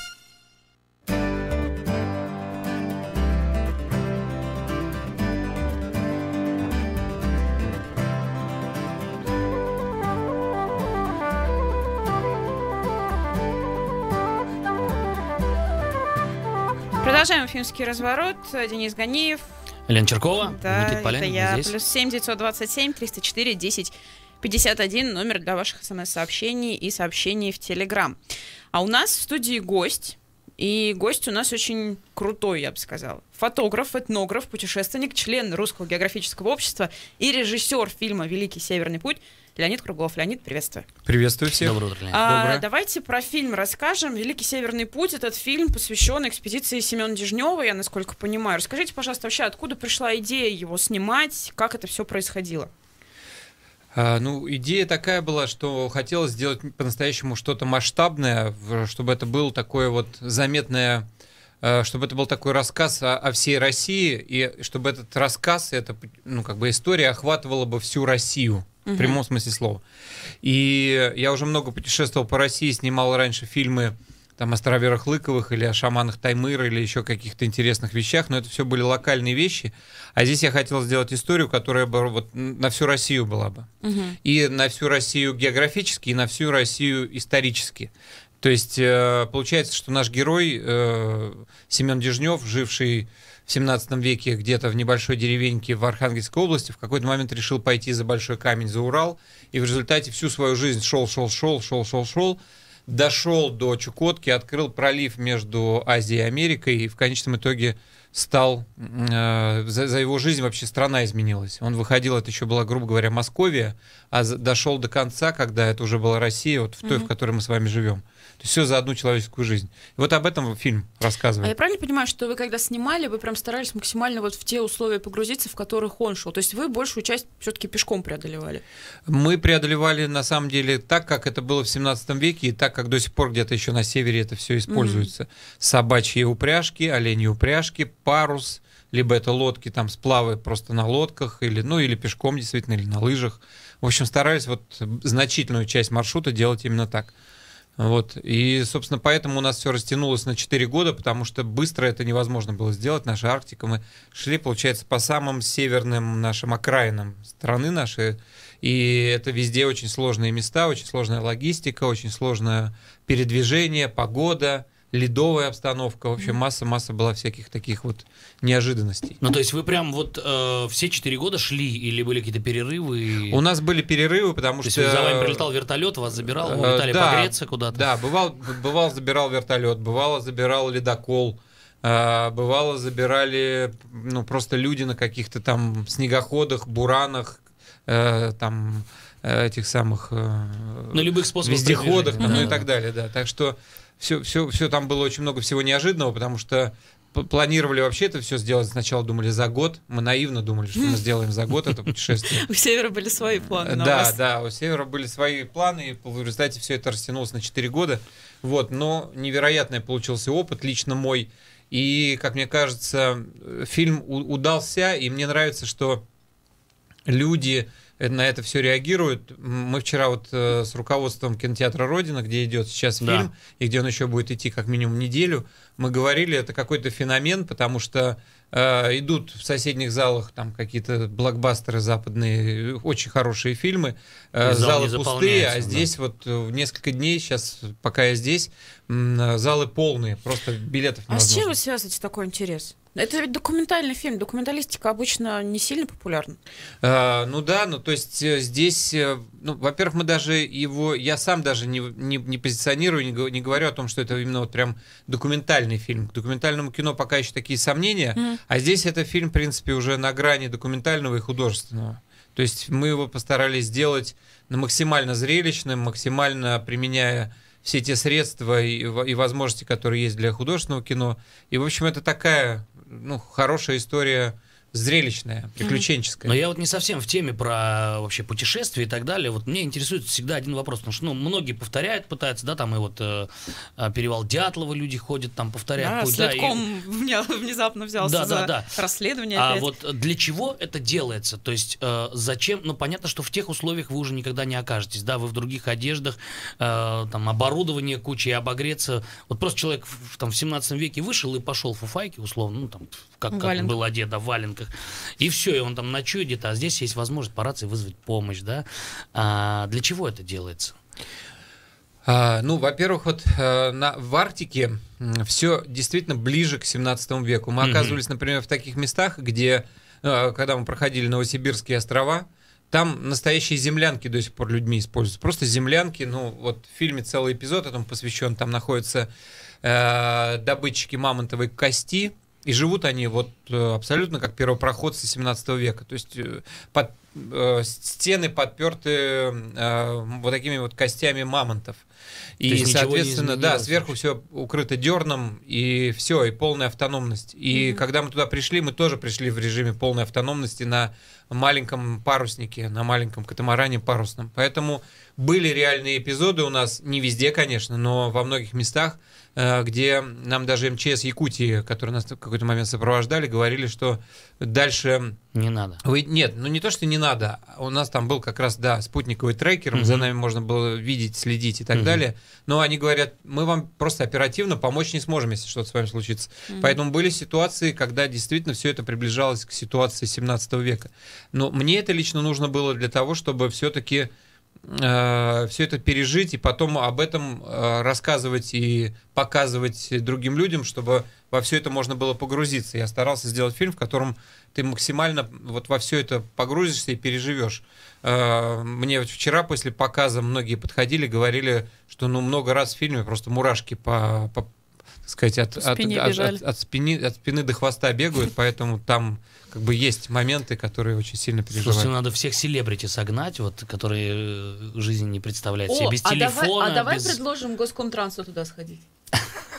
Продолжаем «Уфимский разворот». Денис Ганиев. Лена Черкова. Да, Никита Полянин. это я. Здесь. +7 927 304 10 51. Номер для ваших СМС-сообщений и сообщений в Телеграм. А у нас в студии гость. И гость у нас очень крутой, я бы сказала. Фотограф, этнограф, путешественник, член Русского географического общества и режиссер фильма «Великий Северный путь» Леонид Круглов. Леонид, приветствую. Приветствую всех. Доброе утро, Леонид. Давайте про фильм расскажем. «Великий Северный путь» — этот фильм посвящен экспедиции Семена Дежнева, я насколько понимаю. Расскажите, пожалуйста, вообще, откуда пришла идея его снимать, как это все происходило? Идея такая была, что хотелось сделать по-настоящему что-то масштабное, чтобы это был такое вот заметное, чтобы это был такой рассказ о всей России, и чтобы этот рассказ, эта история охватывала бы всю Россию. В прямом смысле слова. И я уже много путешествовал по России, снимал раньше фильмы там, о староверах Лыковых или о шаманах Таймыра или еще каких-то интересных вещах, но это все были локальные вещи. А здесь я хотел сделать историю, которая бы вот на всю Россию была бы. И на всю Россию географически, и на всю Россию исторически. То есть получается, что наш герой Семен Дежнев, живший в 17 веке где-то в небольшой деревеньке в Архангельской области, в какой-то момент решил пойти за большой камень, за Урал, и в результате всю свою жизнь шел, дошел до Чукотки, открыл пролив между Азией и Америкой, и в конечном итоге стал, за его жизнь вообще страна изменилась. Он выходил, это еще была, грубо говоря, Московия, а дошел до конца, когда это уже была Россия, вот в той, в которой мы с вами живем. То есть все за одну человеческую жизнь. И вот об этом фильм рассказывает. А я правильно понимаю, что вы когда снимали, вы прям старались максимально вот в те условия погрузиться, в которых он шел? То есть вы большую часть все-таки пешком преодолевали? Мы преодолевали на самом деле так, как это было в 17 веке, и так, как до сих пор где-то еще на севере это все используется. Собачьи упряжки, оленьи упряжки, парус, либо это лодки, там сплавы просто на лодках, или пешком действительно, или на лыжах. В общем, старались вот значительную часть маршрута делать именно так. Вот. И, собственно, поэтому у нас все растянулось на 4 года, потому что быстро это невозможно было сделать. Наша Арктика, мы шли, получается, по самым северным нашим окраинам страны нашей. И это везде очень сложные места, очень сложная логистика, очень сложное передвижение, погода, ледовая обстановка. В общем, масса была всяких таких вот неожиданностей. Ну, то есть вы прям вот все 4 года шли или были какие-то перерывы? У нас были перерывы, потому что... То есть за вами прилетал вертолет, вас забирал, вы летали погреться куда-то? Да, бывал забирал вертолет, бывало забирал ледокол, бывало забирали просто люди на каких-то там снегоходах, буранах, там этих самых... на любых способах вездеходах, и так далее, да. Так что все там было очень много всего неожиданного, потому что планировали вообще это все сделать. Сначала думали за год. Мы наивно думали, что мы сделаем за год это путешествие. У Севера были свои планы на вас. Да, у Севера были свои планы, и в результате все это растянулось на 4 года. Вот, но невероятный получился опыт, лично мой. И, как мне кажется, фильм удался, и мне нравится, что люди на это все реагируют. Мы вчера вот с руководством кинотеатра «Родина», где идет сейчас фильм, и где он еще будет идти как минимум неделю, мы говорили, это какой-то феномен, потому что идут в соседних залах там какие-то блокбастеры западные, очень хорошие фильмы, залы пустые, а здесь вот в несколько дней, сейчас, пока я здесь, залы полные, просто билетов невозможно. А с чем вы связываете такой интерес? Это ведь документальный фильм, документалистика обычно не сильно популярна. Ну да, ну то есть здесь, ну, во-первых, мы даже его, я сам даже не позиционирую, не говорю о том, что это именно вот прям документальный фильм. К документальному кино пока еще такие сомнения, а здесь это фильм, в принципе, уже на грани документального и художественного. То есть мы его постарались сделать максимально зрелищным, максимально применяя все те средства и возможности, которые есть для художественного кино. И, в общем, это такая, ну, хорошая история, зрелищная, приключенческая. Но я вот не совсем в теме про вообще путешествия и так далее. Вот мне интересует всегда один вопрос, потому что, ну, многие повторяют, пытаются, да, там и вот перевал Дятлова люди ходят, там повторяют. Следком внезапно взялся за расследование. А вот для чего это делается? То есть зачем? Ну, понятно, что в тех условиях вы уже никогда не окажетесь, да, вы в других одеждах, там оборудование куча, и обогреться. Вот просто человек там в 17 веке вышел и пошел в фуфайке, условно, ну, там, как он был одет, да, в валенках. И все, и он там ночует где-то, а здесь есть возможность по рации вызвать помощь, да? Для чего это делается? Ну, во-первых, вот в Арктике все действительно ближе к 17 веку. Мы оказывались, например, в таких местах, где, когда мы проходили Новосибирские острова, там настоящие землянки до сих пор людьми используются. Просто землянки, ну, вот в фильме целый эпизод этому посвящен, там находятся добытчики мамонтовой кости, и живут они вот абсолютно как первопроходцы 17 века. То есть стены подперты вот такими вот костями мамонтов. И, соответственно, да, сверху все укрыто дерном, и все, и полная автономность. И когда мы туда пришли, мы тоже пришли в режиме полной автономности на маленьком паруснике, на маленьком катамаране парусном. Поэтому были реальные эпизоды у нас, не везде, конечно, но во многих местах, где нам даже МЧС Якутии, которые нас в какой-то момент сопровождали, говорили, что дальше... Не надо. Нет, ну не то, что не надо. У нас там был как раз, да, спутниковый трекер, за нами можно было видеть, следить и так далее. Но они говорят, мы вам просто оперативно помочь не сможем, если что-то с вами случится. Поэтому были ситуации, когда действительно все это приближалось к ситуации 17 века. Но мне это лично нужно было для того, чтобы все-таки все это пережить и потом об этом рассказывать и показывать другим людям, чтобы во все это можно было погрузиться. Я старался сделать фильм, в котором ты максимально вот во все это погрузишься и переживешь. Мне вчера после показа многие подходили, говорили, что ну много раз в фильме просто мурашки так сказать, от спины до хвоста бегают, поэтому там как бы есть моменты, которые очень сильно переживают. Слушайте, надо всех селебрити согнать, вот, которые жизни не представляют себе без телефона. Давай предложим Госкомтрансу туда сходить.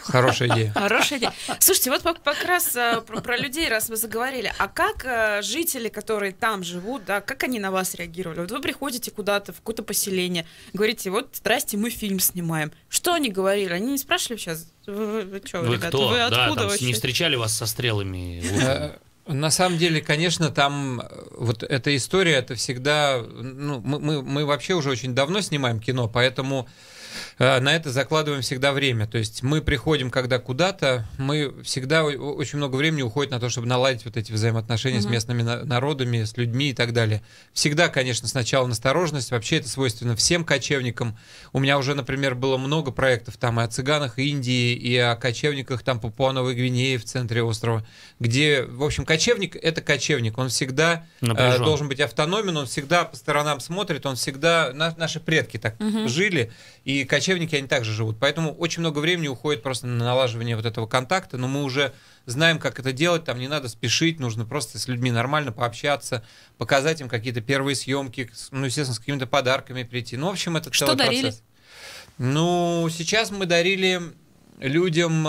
Хорошая идея. Хорошая идея. Слушайте, вот как раз про людей, раз вы заговорили, а как жители, которые там живут, да, как они на вас реагировали? Вот вы приходите куда-то, в какое-то поселение, говорите, вот, здрасте, мы фильм снимаем. Что они говорили? Они не спрашивали сейчас, вы что, вы ребята, кто? вы откуда вообще? Не встречали вас со стрелами? На самом деле, конечно, там вот эта история, это всегда... Ну, мы вообще уже очень давно снимаем кино, поэтому на это закладываем всегда время. То есть мы приходим, когда куда-то, мы всегда очень много времени уходит на то, чтобы наладить вот эти взаимоотношения с местными народами, с людьми и так далее. Всегда, конечно, сначала настороженность. Вообще это свойственно всем кочевникам. У меня уже, например, было много проектов там и о цыганах Индии, и о кочевниках там Папуа-Новой Гвинеи в центре острова, где, в общем, кочевник — это кочевник. Он всегда должен быть автономен, он всегда по сторонам смотрит, он всегда... Наши предки так жили, и кочевники, они также живут. Поэтому очень много времени уходит просто на налаживание вот этого контакта, но мы уже знаем, как это делать, там не надо спешить, нужно просто с людьми нормально пообщаться, показать им какие-то первые съемки, ну, естественно, с какими-то подарками прийти. Ну, в общем, это целый процесс. Что дарили? Ну, сейчас мы дарили людям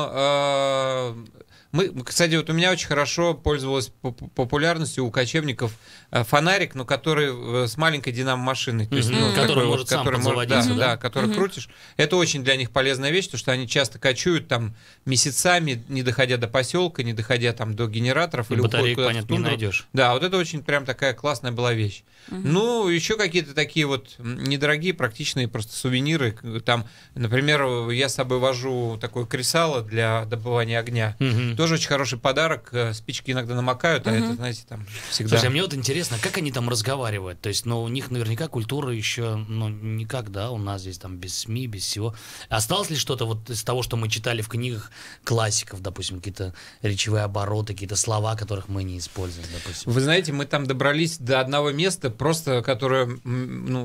Кстати, вот у меня очень хорошо пользовалась популярностью у кочевников фонарик, но который с маленькой динамо-машиной. То есть, который может сам подзаводиться. Да, который крутишь. Это очень для них полезная вещь, потому что они часто кочуют там месяцами, не доходя до поселка, не доходя там до генераторов. И или батареек, понятно, не найдешь. Да, вот это очень прям такая классная была вещь. Ну, еще какие-то такие вот недорогие, практичные просто сувениры. Там, например, я с собой вожу такое кресало для добывания огня. Тоже очень хороший подарок. Спички иногда намокают, а это, знаете, там всегда... Слушай, а мне вот интересно, как они там разговаривают? То есть, у них наверняка культура еще, никак, да, у нас здесь там без СМИ, без всего. Осталось ли что-то вот из того, что мы читали в книгах классиков, допустим, какие-то речевые обороты, какие-то слова, которых мы не используем, допустим? Вы знаете, мы там добрались до одного места, просто которое,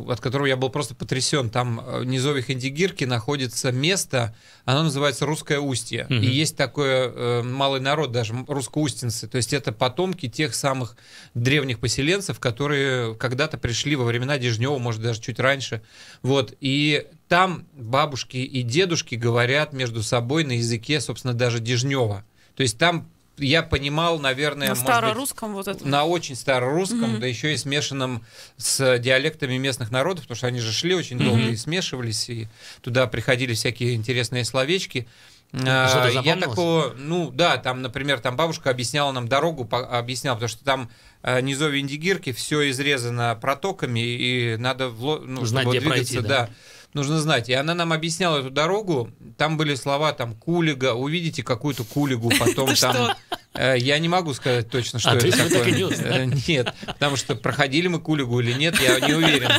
от которого я был просто потрясен. Там в низовье Хандигирки находится место, оно называется Русское Устье. И есть такой малый народ, даже русско-устинцы. То есть это потомки тех самых древних поселенцев, которые когда-то пришли во времена Дежнева, может, даже чуть раньше. Вот. И там бабушки и дедушки говорят между собой на языке, собственно, даже Дежнева. То есть там я понимал, наверное, на старорусском вот это. На очень старорусском, да еще и смешанном с диалектами местных народов, потому что они же шли очень долго и смешивались, и туда приходили всякие интересные словечки. Я такого, там, например, там бабушка объясняла нам дорогу, объясняла, потому что там низовье Индигирки все изрезано протоками, и надо знать, где пройти, да. Нужно знать. И она нам объясняла эту дорогу. Там были слова, там, кулига. Увидите какую-то кулигу, потом там... Я не могу сказать точно, что это такое. Нет, потому что проходили мы кулигу или нет, я не уверен.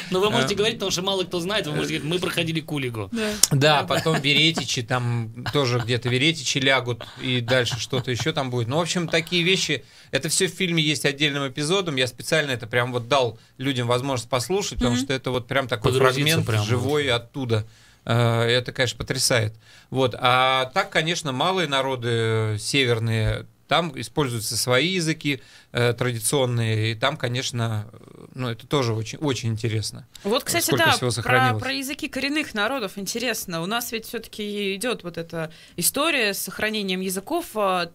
Но вы можете говорить, потому что мало кто знает, вы можете говорить, мы проходили кулигу. Да, потом веретичи, там тоже где-то веретичи лягут, и дальше что-то еще там будет. Ну, в общем, такие вещи, это все в фильме есть отдельным эпизодом. Я специально это прям вот дал людям возможность послушать, потому что это вот прям такой фрагмент живой оттуда. Это, конечно, потрясает. Вот. А так, конечно, малые народы северные, там используются свои языки традиционные, и там, конечно, это тоже очень, очень интересно. Вот, кстати, про языки коренных народов интересно. У нас ведь все-таки идет вот эта история с сохранением языков.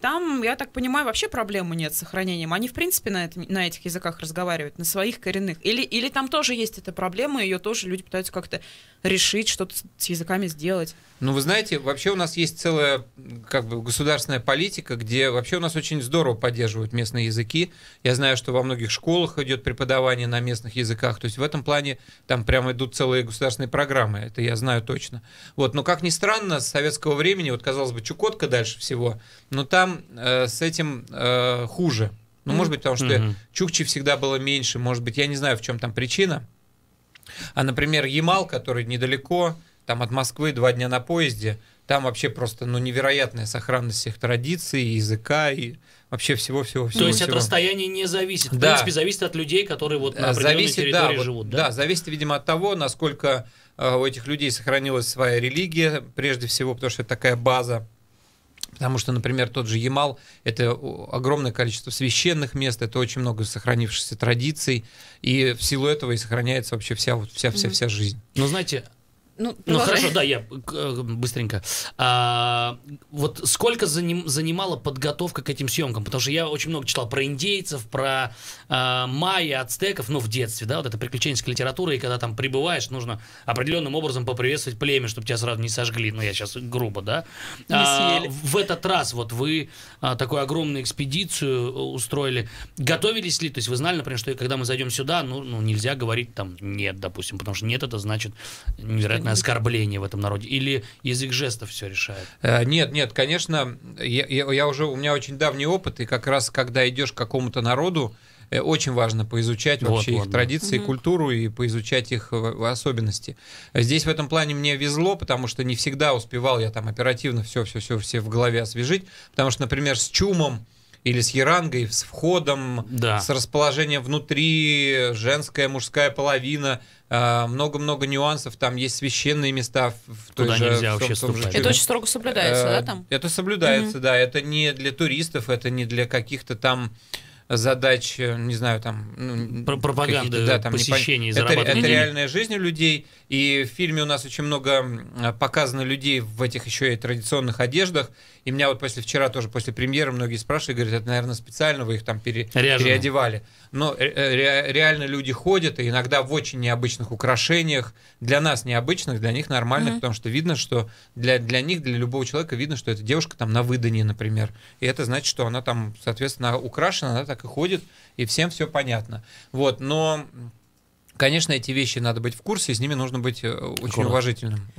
Там, я так понимаю, вообще проблемы нет с сохранением. Они, в принципе, на этих языках разговаривают, на своих коренных. Или там тоже есть эта проблема, ее тоже люди пытаются как-то решить, что-то с языками сделать. Вы знаете, вообще у нас есть целая государственная политика, где вообще у нас очень здорово поддерживают местные языки. Я знаю, что во многих школах идет преподавание на местных языках. То есть в этом плане там прямо идут целые государственные программы. Это я знаю точно. Вот. Но как ни странно, с советского времени, вот казалось бы, Чукотка дальше всего, но там с этим хуже. Может быть, потому что чукчи всегда было меньше. Может быть, я не знаю, в чем там причина. А, например, Ямал, который недалеко, там от Москвы 2 дня на поезде, там вообще просто невероятная сохранность всех традиций, языка и вообще всего-всего. То есть от расстояния не зависит. В принципе, зависит от людей, которые вот на определенной территории живут. Да, зависит, видимо, от того, насколько у этих людей сохранилась своя религия, прежде всего, потому что это такая база. Потому что, например, тот же Ямал – это огромное количество священных мест, это очень много сохранившихся традиций, и в силу этого и сохраняется вообще вся жизнь. Знаете… Хорошо, да, я быстренько. Вот сколько занимала подготовка к этим съемкам? Потому что я очень много читал про индейцев, про майя, ацтеков, в детстве, да, вот это приключенческая литература, и когда там прибываешь, нужно определенным образом поприветствовать племя, чтобы тебя сразу не сожгли, я сейчас грубо, да. В этот раз вот вы такую огромную экспедицию устроили. Готовились ли? То есть вы знали, например, что когда мы зайдем сюда, нельзя говорить там нет, допустим, потому что нет, это значит невероятно оскорбление в этом народе, или язык жестов все решает? Нет, конечно, у меня очень давний опыт, и как раз когда идешь к какому-то народу, очень важно поизучать вообще их традиции, культуру и поизучать их особенности. Здесь в этом плане мне везло, потому что не всегда успевал я там оперативно все в голове освежить, потому что, например, с чумом или с ярангой, с входом, с расположением внутри, женская, мужская половина, много-много нюансов, там есть священные места в той же, нельзя вообще ступать. Это очень строго соблюдается, да, там? Это соблюдается, да, это не для туристов, это не для каких-то там задач, не знаю, там... пропаганды, да, там посещений, это реальная жизнь у людей, и в фильме у нас очень много показано людей в этих еще и традиционных одеждах, и меня вот вчера тоже после премьеры многие спрашивали, говорят, это, наверное, специально вы их там переодевали. Но реально люди ходят, и иногда в очень необычных украшениях, для нас необычных, для них нормальных, потому что видно, что для них, для любого человека видно, что эта девушка там на выданье, например, и это значит, что она там, соответственно, украшена, она так и ходит, и всем все понятно. Вот, но... Конечно, эти вещи надо быть в курсе, и с ними нужно быть очень уважительным.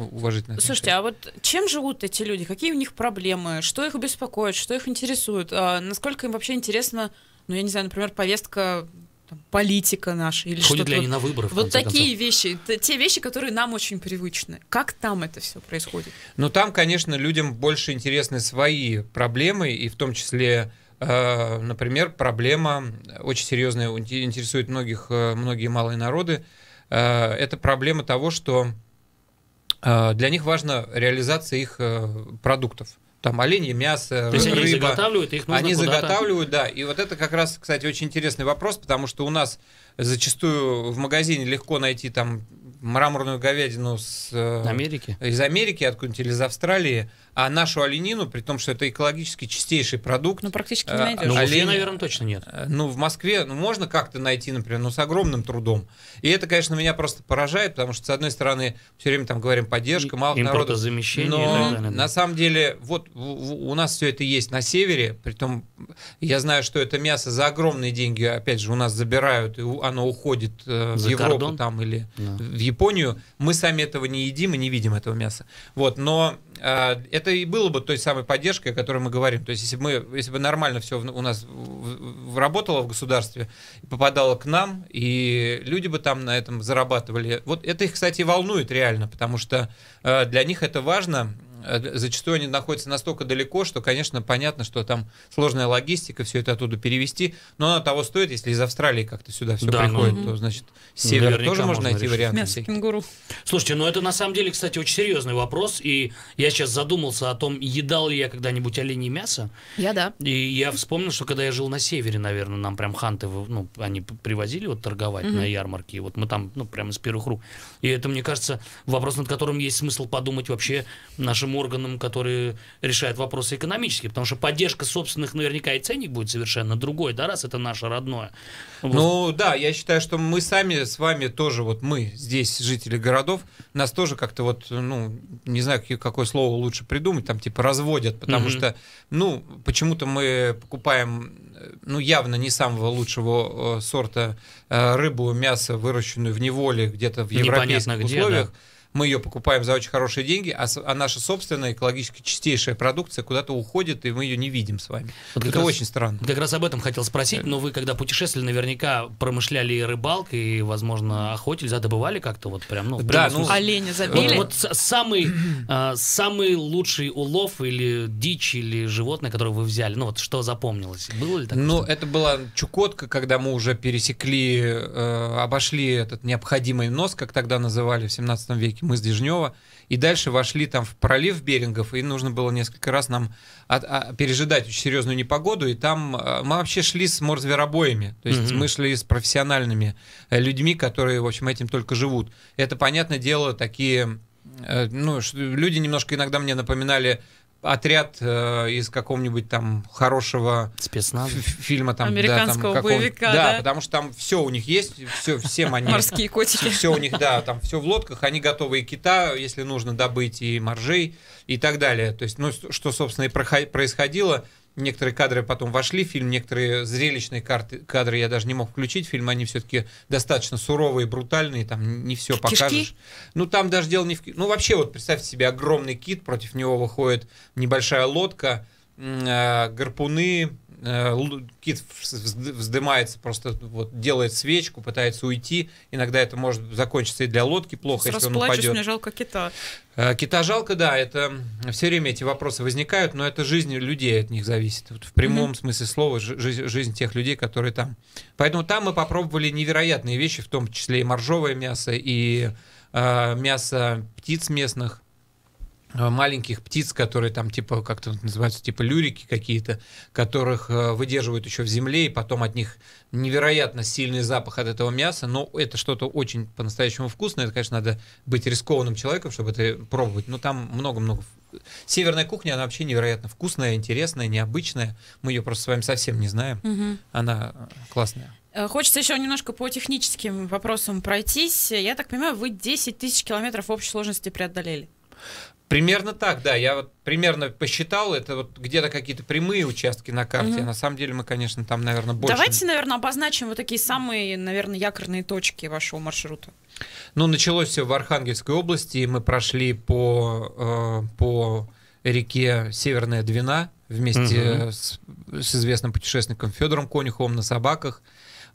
Слушайте, а вот чем живут эти люди? Какие у них проблемы? Что их беспокоит? Что их интересует? Насколько им вообще интересно, я не знаю, например, повестка политика наша или что-то? Ходят ли они на выборы? Вот такие вещи, те вещи, которые нам очень привычны. Как там это все происходит? Ну, там, конечно, людям больше интересны свои проблемы, и в том числе... Например, проблема очень серьезная, интересует многие малые народы. Это проблема того, что для них важна реализация их продуктов. Там оленье мясо, рыба. Они заготавливают, их нужно Они заготавливают, да. И вот это как раз, кстати, очень интересный вопрос, потому что у нас зачастую в магазине легко найти там мраморную говядину из Америки откуда-нибудь, или из Австралии, а нашу оленину, при том, что это экологически чистейший продукт... практически не найдешь. В Москве, наверное, точно нет. В Москве можно как-то найти, например, но с огромным трудом. И это, конечно, меня просто поражает, потому что, с одной стороны, все время там говорим поддержка малых народов, но на самом деле, вот у нас все это есть на севере, притом я знаю, что это мясо за огромные деньги, опять же, у нас забирают, и оно уходит в Европу там, или в Японию. Мы сами этого не едим и не видим этого мяса. Вот, но это и было бы той самой поддержкой, о которой мы говорим. То есть, если бы нормально все у нас работало в государстве, попадало к нам, и люди бы там на этом зарабатывали. Вот это их, кстати, волнует реально, потому что для них это важно. Зачастую они находятся настолько далеко, что, конечно, понятно, что там сложная логистика, все это оттуда перевести, но оно того стоит, если из Австралии как-то сюда все приходит, то, значит, с севера тоже можно найти варианты. Мясо кенгуру. Слушайте, это на самом деле, кстати, очень серьезный вопрос, и я сейчас задумался о том, едал ли я когда-нибудь оленье мясо. Я да. И я вспомнил, что когда я жил на севере, наверное, нам прям ханты, они привозили торговать на ярмарке, и вот мы там, прямо из первых рук. И это, мне кажется, вопрос, над которым есть смысл подумать вообще нашим органам, которые решают вопросы экономические, потому что поддержка собственных наверняка и ценник будет совершенно другой, да, раз это наше родное. Ну да, я считаю, что мы сами с вами тоже, вот мы здесь, жители городов, нас тоже как-то не знаю, какое слово лучше придумать, там типа разводят, потому что, почему-то мы покупаем, явно не самого лучшего сорта рыбу, мясо, выращенную в неволе где-то в европейских условиях. Мы ее покупаем за очень хорошие деньги, а наша собственная экологически чистейшая продукция куда-то уходит, и мы ее не видим с вами. Вот это очень странно. Как раз об этом хотел спросить, но вы, когда путешествовали, наверняка промышляли и рыбалкой, и, возможно, охотились, добывали как-то прям, оленя забили? Вот самый лучший улов или дичь, или животное, которое вы взяли, что запомнилось? Было ли такое? Это была Чукотка, когда мы уже пересекли, обошли этот необходимый нос, как тогда называли в 17 веке, мыс Дежнева, и дальше вошли там в пролив Берингов, и нужно было несколько раз нам пережидать очень серьезную непогоду, и там мы вообще шли с морзверобоями, то есть мы шли с профессиональными людьми, которые, в общем, этим только живут. Это, понятное дело, такие, люди немножко иногда мне напоминали отряд из какого-нибудь там хорошего фильма там, американского боевика, да, потому что там все у них есть, всем они морские котики, все у них, да, там все в лодках, они готовы и кита, если нужно, добыть, и моржей и так далее. То есть, что, собственно, и происходило. Некоторые кадры потом вошли в фильм, некоторые зрелищные кадры я даже не мог включить в фильм, они все-таки достаточно суровые, брутальные, там не все покажешь. Там даже дело не в... вообще, вот представьте себе огромный кит, против него выходит небольшая лодка, гарпуны, кит вздымается, просто делает свечку, пытается уйти. Иногда это может закончиться и для лодки плохо, если он упадет. Мне жалко кита. Кита жалко, да, это все время эти вопросы возникают, но это жизнь людей от них зависит. Вот в прямом смысле слова, жизнь тех людей, которые там. Поэтому там мы попробовали невероятные вещи, в том числе и моржовое мясо, и мясо птиц местных. маленьких птиц, которые там типа, как-то называются, типа люрики какие-то, которых выдерживают еще в земле, и потом от них невероятно сильный запах от этого мяса, но это что-то очень по-настоящему вкусное. Это, конечно, надо быть рискованным человеком, чтобы это пробовать, но там много-много. Северная кухня, она вообще невероятно вкусная, интересная, необычная. Мы ее просто с вами совсем не знаем. Она классная. Хочется еще немножко по техническим вопросам пройтись. Я так понимаю, вы 10 тысяч километров в общей сложности преодолели. Примерно так, да. Я вот примерно посчитал, это вот где-то какие-то прямые участки на карте. На самом деле мы, конечно, там, наверное, больше. Давайте, наверное, обозначим вот такие самые, наверное, якорные точки вашего маршрута. Ну, началось все в Архангельской области. Мы прошли по реке Северная Двина вместе с известным путешественником Федором Конюховым на собаках.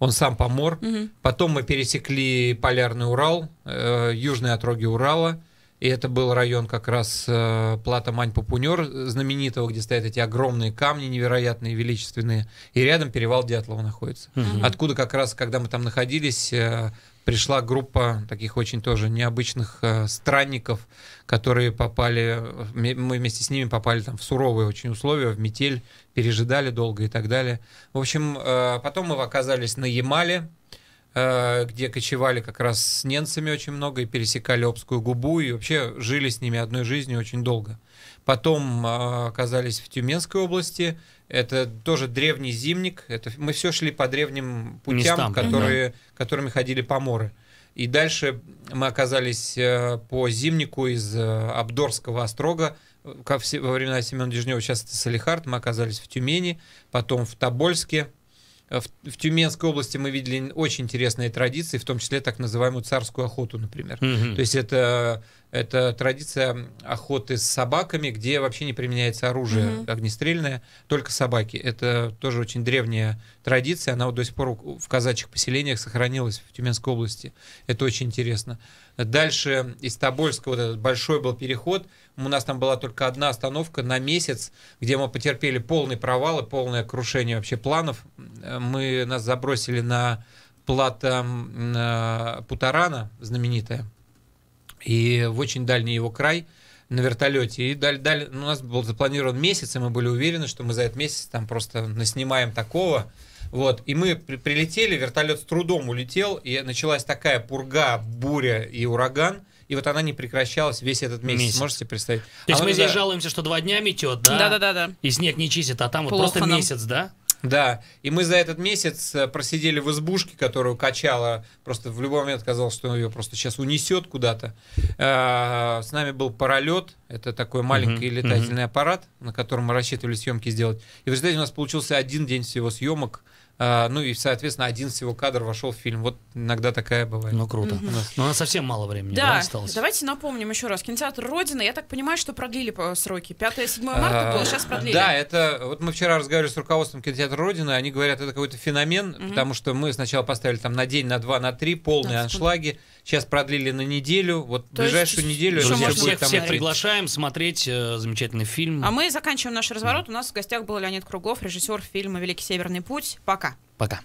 Он сам помор. Потом мы пересекли Полярный Урал, южные отроги Урала. И это был район как раз плато Мань-Папунер знаменитого, где стоят эти огромные камни невероятные, величественные. И рядом перевал Дятлова находится. Откуда как раз, когда мы там находились, пришла группа таких очень тоже необычных странников, которые попали, мы вместе с ними попали там в суровые очень условия, в метель, пережидали долго и так далее. В общем, потом мы оказались на Ямале, где кочевали как раз с немцами очень много и пересекали Обскую губу, и вообще жили с ними одной жизнью очень долго. Потом оказались в Тюменской области, это тоже древний зимник, мы все шли по древним путям, которыми ходили поморы. И дальше мы оказались по зимнику из Абдорского острога, во времена Семена Дежнева, сейчас это Салихард, мы оказались в Тюмени, потом в Тобольске. В Тюменской области мы видели очень интересные традиции, в том числе так называемую царскую охоту, например. То есть это традиция охоты с собаками, где вообще не применяется оружие огнестрельное, только собаки. Это тоже очень древняя традиция, она вот до сих пор в казачьих поселениях сохранилась в Тюменской области. Это очень интересно. Дальше из Тобольска вот этот большой был переход. У нас там была только одна остановка на месяц, где мы потерпели полный провал и полное крушение вообще планов. Нас забросили на плато Путарана, знаменитое, и в очень дальний его край на вертолете. И у нас был запланирован месяц, и мы были уверены, что мы за этот месяц там просто наснимаем такого. Вот. И мы прилетели, вертолет с трудом улетел, и началась такая пурга, буря и ураган, и вот она не прекращалась весь этот месяц. Можете представить? То есть мы здесь жалуемся, что 2 дня метет, да? Да. И снег не чистит, а там вот просто месяц, да? Да, и мы за этот месяц просидели в избушке, которую качало, просто в любой момент казалось, что ее просто сейчас унесет куда-то. С нами был паралет, это такой маленький летательный аппарат, на котором мы рассчитывали съемки сделать. И в результате у нас получился 1 день всего съемок. Ну и, соответственно, 1 всего кадр вошел в фильм. Вот иногда такая бывает. Ну, круто. Но у нас совсем мало времени, да, осталось? Давайте напомним еще раз. Кинотеатр «Родина». Я так понимаю, что продлили по сроки. 5-7 марта было, сейчас продлили. Да, это... Вот мы вчера разговаривали с руководством кинотеатра «Родина», они говорят, это какой-то феномен, потому что мы сначала поставили там на день, на 2, на 3 полные аншлаги. Сейчас продлили на неделю. Вот в ближайшую неделю... Друзья, всех приглашаем смотреть замечательный фильм. А мы заканчиваем наш разворот. У нас в гостях был Леонид Круглов, режиссер фильма «Великий Северный путь». Пока. Пока.